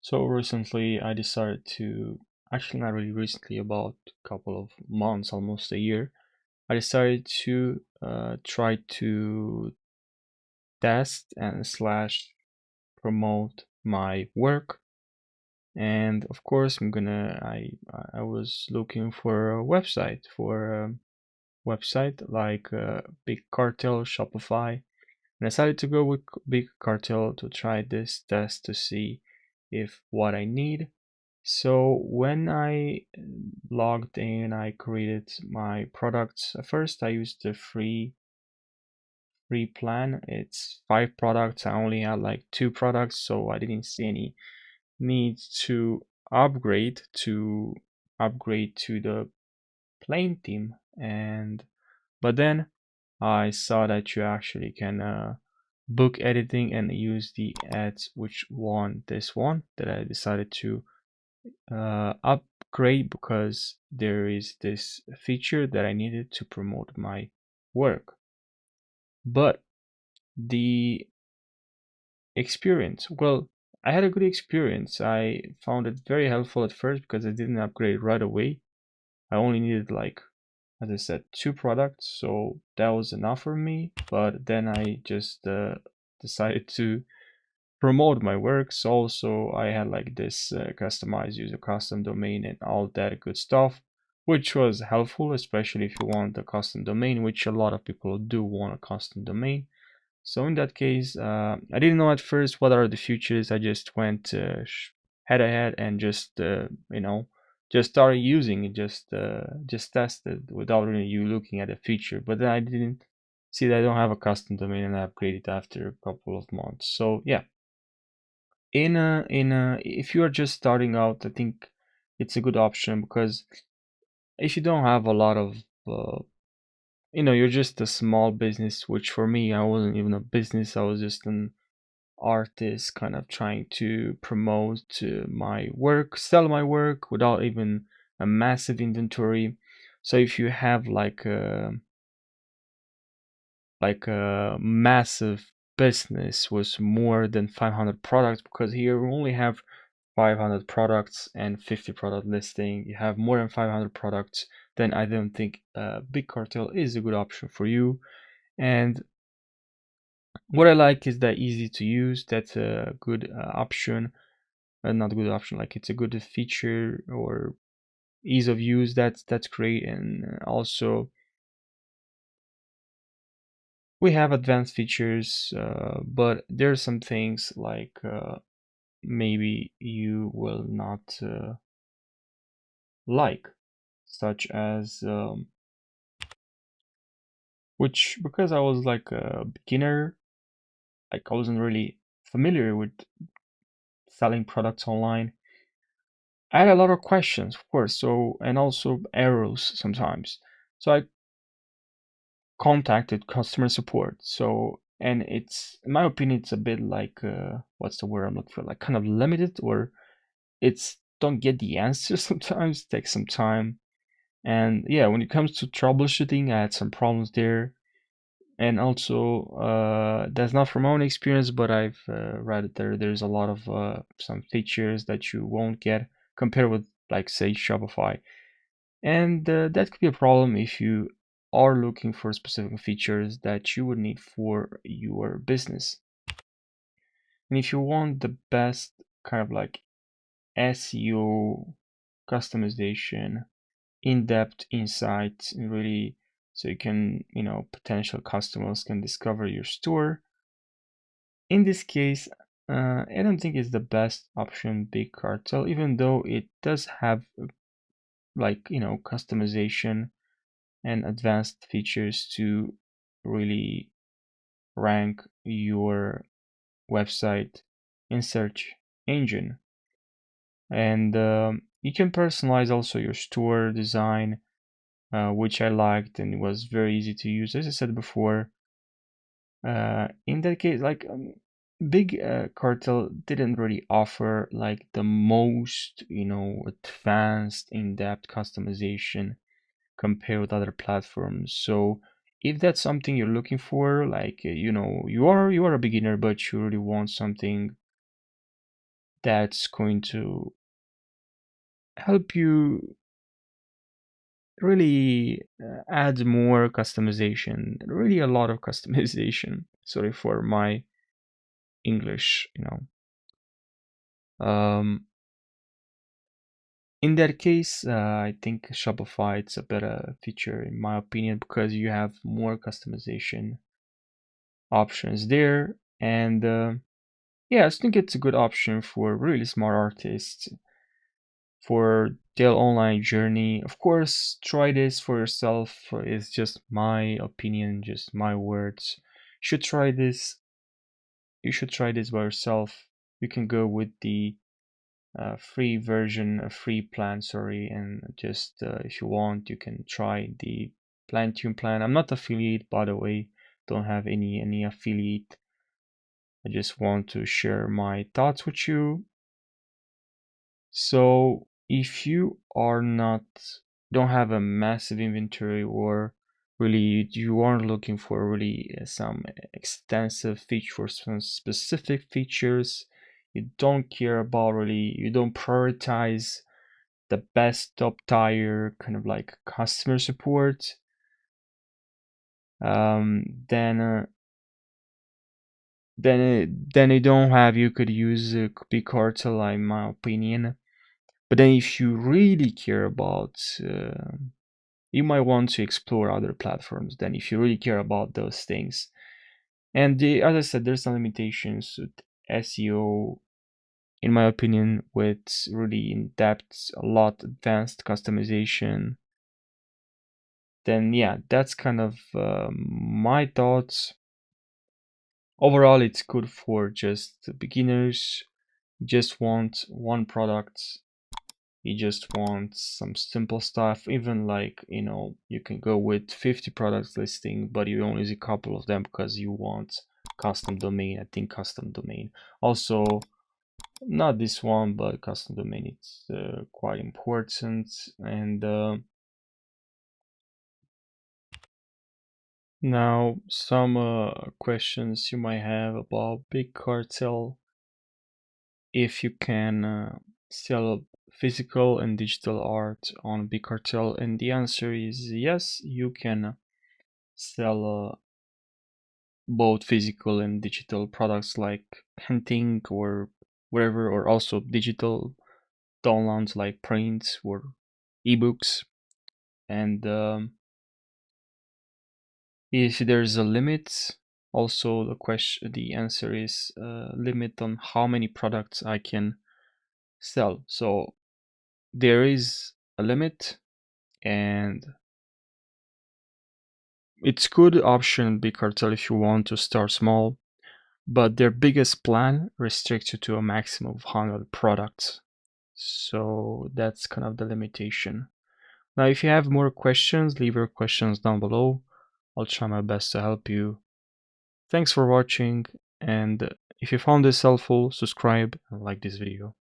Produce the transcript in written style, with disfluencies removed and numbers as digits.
So recently I decided to, actually not really recently, about a couple of months, almost a year, I decided to try to test and slash promote my work. And of course I was looking for a website like Big Cartel, Shopify, and I decided to go with Big Cartel to try this test to see if what I need. So when I logged in, I created my products. At first, I used the free plan. It's 5 products. I only had like 2 products, so I didn't see any need to upgrade to upgrade to the plain theme. And but then I saw that you actually can book editing and use the ads, which one this one that I decided to upgrade because there is this feature that I needed to promote my work. But the experience, well, I had a good experience. I found it very helpful at first because I didn't upgrade right away. I only needed, like, as I said, 2 products, so that was enough for me. But then I just decided to promote my works. Also, I had like this customized user custom domain and all that good stuff, which was helpful, especially if you want a custom domain, which a lot of people do want a custom domain. So in that case, I didn't know at first what are the features. I just went head ahead and just started using it, just tested without really you looking at a feature. But then I didn't see that I don't have a custom domain, and I upgraded after a couple of months. So yeah, if you are just starting out, I think it's a good option because if you don't have a lot of uh, you're just a small business, which for me, I wasn't even a business. I was just an artist kind of trying to promote my work, sell my work without even a massive inventory. So if you have like a massive business with more than 500 products, because here we only have 500 products and 50 product listing, you have more than 500 products, then I don't think Big Cartel is a good option for you. And what I like is that easy to use. That's a good option. Not a good option, like it's a good feature or ease of use. That's great. And also we have advanced features, but there are some things like maybe you will not like, such as which, because I was like a beginner, like I wasn't really familiar with selling products online. I had a lot of questions, of course, so, and also errors sometimes. So I contacted customer support. So, and it's, in my opinion, it's a bit like what's the word I'm looking for? Like kind of limited, or it's don't get the answer sometimes, takes some time. And yeah, when it comes to troubleshooting, I had some problems there. And also, that's not from my own experience, but I've read it there. There's a lot of some features that you won't get compared with, like, say, Shopify. And that could be a problem if you are looking for specific features that you would need for your business. And if you want the best kind of like SEO customization, in-depth insights, and really so you can, potential customers can discover your store. In this case, I don't think it's the best option, Big Cartel, even though it does have like, customization and advanced features to really rank your website in search engine. And you can personalize also your store design, which I liked, and it was very easy to use. As I said before, in that case, like Big Cartel didn't really offer like the most, advanced, in-depth customization compared with other platforms. So if that's something you're looking for, like you are a beginner, but you really want something that's going to help you really add more customization, really a lot of customization. Sorry for my English. Um, in that case, I think Shopify it's a better feature in my opinion because you have more customization options there, and yeah, I think it's a good option for really smart artists for their online journey. Of course, try this for yourself. It's just my opinion, just my words. You should try this. You should try this by yourself. You can go with the free version, a free plan, sorry, and just if you want, you can try the plan tune plan. I'm not affiliate, by the way. Don't have any affiliate. I just want to share my thoughts with you. So if you are not don't have a massive inventory or really you aren't looking for really some extensive features, some specific features, you don't care about really, you don't prioritize the best top tier kind of like customer support, then then you don't have, you could use Big Cartel in my opinion. But then if you really care about, you might want to explore other platforms. Then if you really care about those things, and as I said, there's some limitations with SEO, in my opinion, with really in-depth, a lot advanced customization. Then yeah, that's kind of my thoughts. Overall, it's good for just beginners. You just want one product. You just want some simple stuff, even like, you can go with 50 products listing, but you only use a couple of them because you want custom domain. I think custom domain. Also, not this one, but custom domain, it's quite important. And now some questions you might have about Big Cartel. If you can sell physical and digital art on Big Cartel, and the answer is yes, you can sell both physical and digital products like painting or whatever, or also digital downloads like prints or ebooks. And if there's a limit, also the answer is limit on how many products I can sell. So there is a limit, and it's good option Big Cartel if you want to start small, but their biggest plan restricts you to a maximum of 100 products. So that's kind of the limitation. Now, if you have more questions, leave your questions down below. I'll try my best to help you. Thanks for watching, and if you found this helpful, subscribe and like this video.